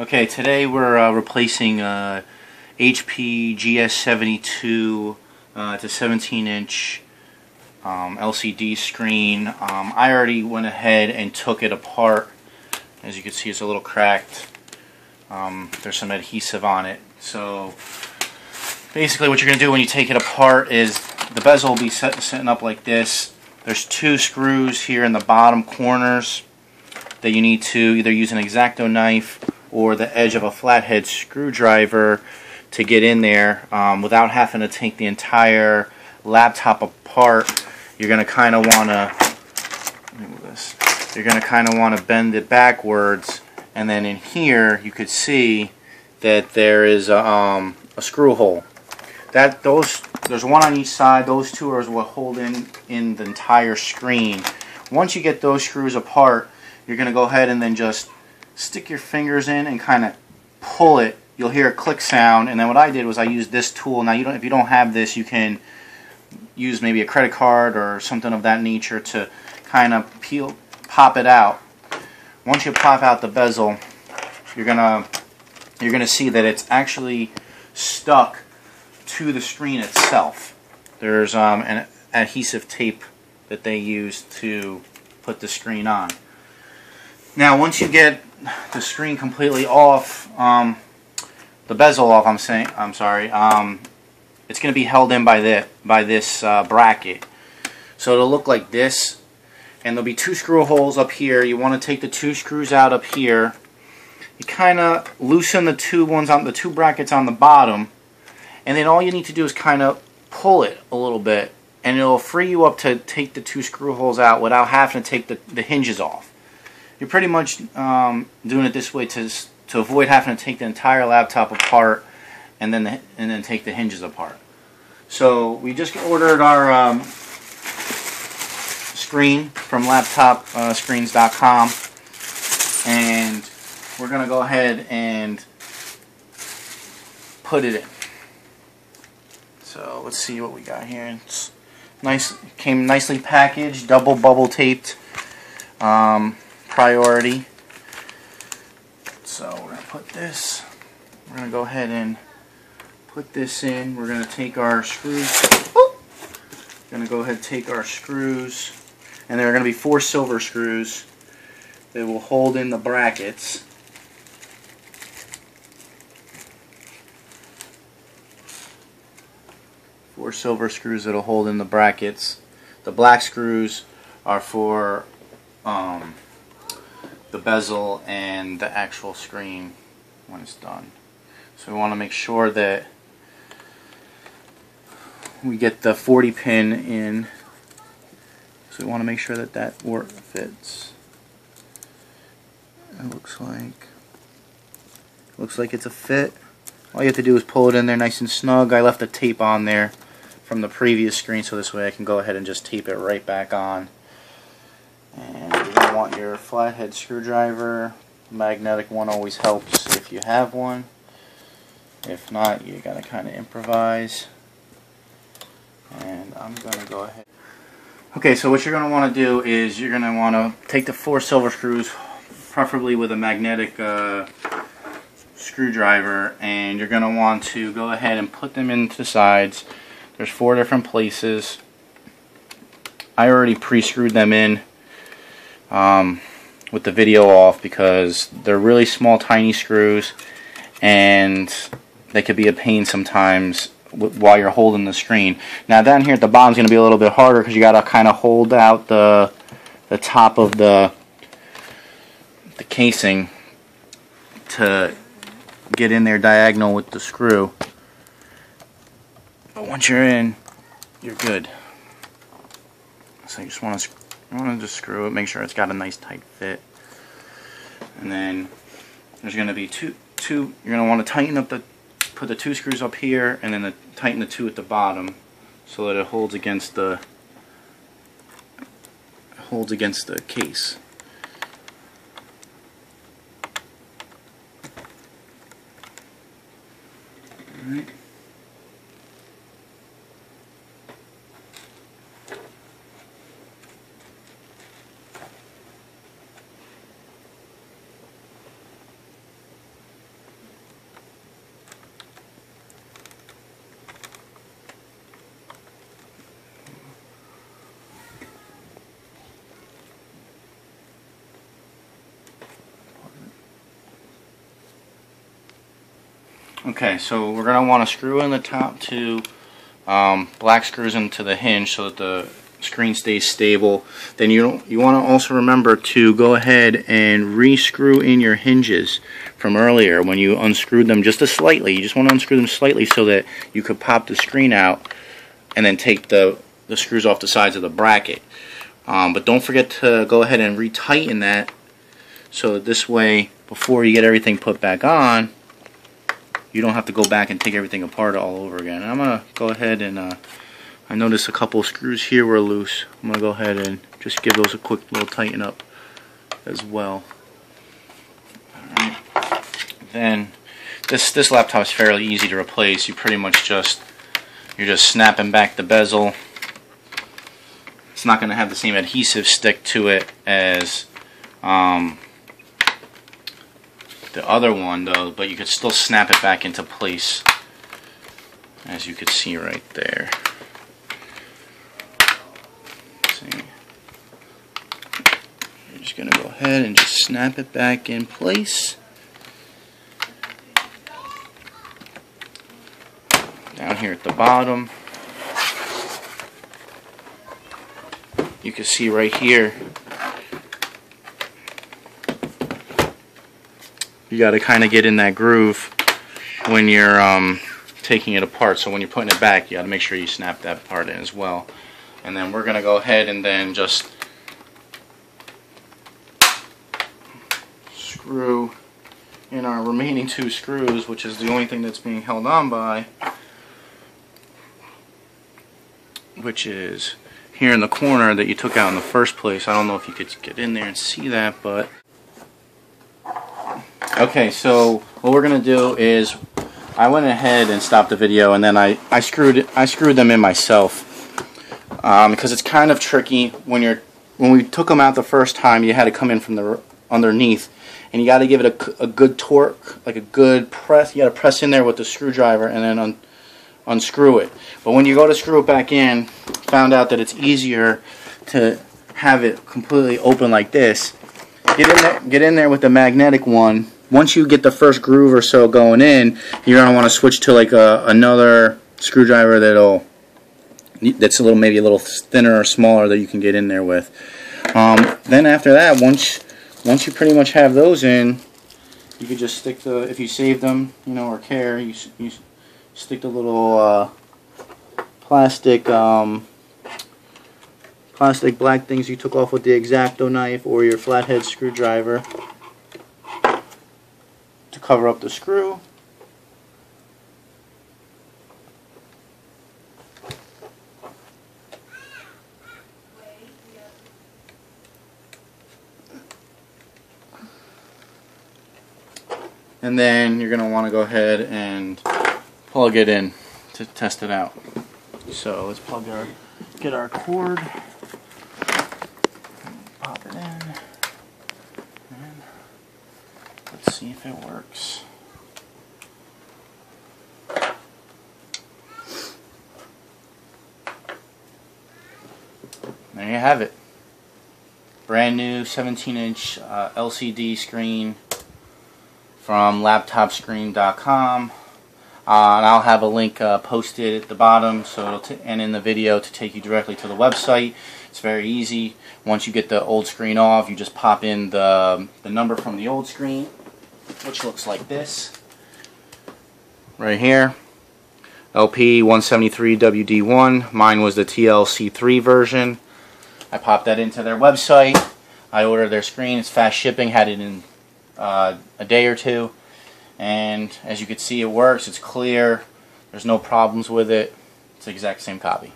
Okay, today we're replacing HP GS72 to 17-inch LCD screen. I already went ahead and took it apart. As you can see, it's a little cracked. There's some adhesive on it. So basically what you're going to do when you take it apart is the bezel will be sitting up like this. There's two screws here in the bottom corners that you need to either use an X-Acto knife or the edge of a flathead screwdriver to get in there without having to take the entire laptop apart. You're going to kind of want to bend it backwards, and then in here you could see that there is a screw hole. There's one on each side. Those two are what hold in the entire screen. Once you get those screws apart, you're going to go ahead and then just stick your fingers in and kind of pull it. You'll hear a click sound, and then what I did was I used this tool. Now if you don't have this, you can use maybe a credit card or something of that nature to kind of pop it out. Once you pop out the bezel, you're gonna see that it's actually stuck to the screen itself. There's an adhesive tape that they use to put the screen on. Now once you get the screen completely off, the bezel off, it's going to be held in by this bracket. So it'll look like this, and there'll be two screw holes up here. You want to take the two screws out up here. You kind of loosen the two brackets on the bottom, and then all you need to do is kind of pull it a little bit, and it'll free you up to take the two screw holes out without having to take the hinges off. You're pretty much doing it this way to avoid having to take the entire laptop apart and then take the hinges apart. So we just ordered our screen from laptopscreens.com, and we're going to go ahead and put it in. So let's see what we got here. It's nice, came nicely packaged, double bubble taped. Priority. So we're going to put this, we're going to go ahead and put this in. We're going to take our screws, and there are going to be 4 silver screws that will hold in the brackets. Four silver screws that will hold in the brackets. The black screws are for the bezel and the actual screen when it's done. So we want to make sure that we get the 40 pin in. So we want to make sure that that fits. It looks like it's a fit. All you have to do is pull it in there nice and snug. I left the tape on there from the previous screen, so this way I can go ahead and just tape it right back on. And you're going to want your flathead screwdriver. Magnetic one always helps if you have one. If not, you got to kind of improvise. And I'm going to go ahead. Okay, so what you're going to want to do is you're going to want to take the 4 silver screws, preferably with a magnetic screwdriver, and you're going to want to go ahead and put them into the sides. There's 4 different places. I already pre-screwed them in with the video off because they're really small, tiny screws, and they could be a pain sometimes while you're holding the screen. Now down here at the bottom is going to be a little bit harder because you got to kind of hold out the top of the casing to get in there diagonal with the screw. But once you're in, you're good. So you just want to just screw it, make sure it's got a nice tight fit. And then there's going to be two. You're going to want to tighten up put the 2 screws up here, and then tighten the 2 at the bottom so that it holds against the case. All right. Okay, so we're going to want to screw in the top two black screws into the hinge so that the screen stays stable. Then you want to also remember to go ahead and re-screw in your hinges from earlier when you unscrewed them just slightly. You just want to unscrew them slightly so that you could pop the screen out and then take the screws off the sides of the bracket. But don't forget to go ahead and re-tighten that so that this way, before you get everything put back on, you don't have to go back and take everything apart all over again. And I'm going to go ahead and I noticed a couple of screws here were loose. I'm going to go ahead and just give those a quick little tighten up as well. Alright. Then this laptop is fairly easy to replace. You pretty much you're just snapping back the bezel. It's not going to have the same adhesive stick to it as the other one though, but you could still snap it back into place, as you could see right there. Let's see. You're just going to go ahead and just snap it back in place. Down here at the bottom, you can see right here, you got to kind of get in that groove when you're taking it apart. So when you're putting it back, you got to make sure you snap that part in as well. And then we're going to go ahead and then just screw in our remaining two screws, which is the only thing that's being held on by, which is here in the corner that you took out in the first place. I don't know if you could get in there and see that, but okay, so what we're going to do is I went ahead and stopped the video, and then I screwed them in myself because it's kind of tricky when we took them out the first time. You had to come in from the underneath, and you got to give it a good torque, like a good press. You got to press in there with the screwdriver and then unscrew it. But when you go to screw it back in, found out that it's easier to have it completely open like this. Get in there with the magnetic one. Once you get the first groove or so going in, you're going to want to switch to like another screwdriver that's maybe a little thinner or smaller that you can get in there with. Then after that, once you pretty much have those in, you could just stick if you save them, or care, you stick the little plastic black things you took off with the X-Acto knife or your flathead screwdriver to cover up the screw. And then you're going to want to go ahead and plug it in to test it out. So let's get our cord, pop it in, and let's see if it works. There you have it. Brand new 17-inch LCD screen from laptopscreen.com. And I'll have a link posted at the bottom, and in the video, to take you directly to the website. It's very easy. Once you get the old screen off, you just pop in the number from the old screen, which looks like this right here, LP173WD1. Mine was the TLC3 version. I popped that into their website. I ordered their screen. It's fast shipping. Had it in a day or two. And as you can see, it works. It's clear. There's no problems with it. It's the exact same copy.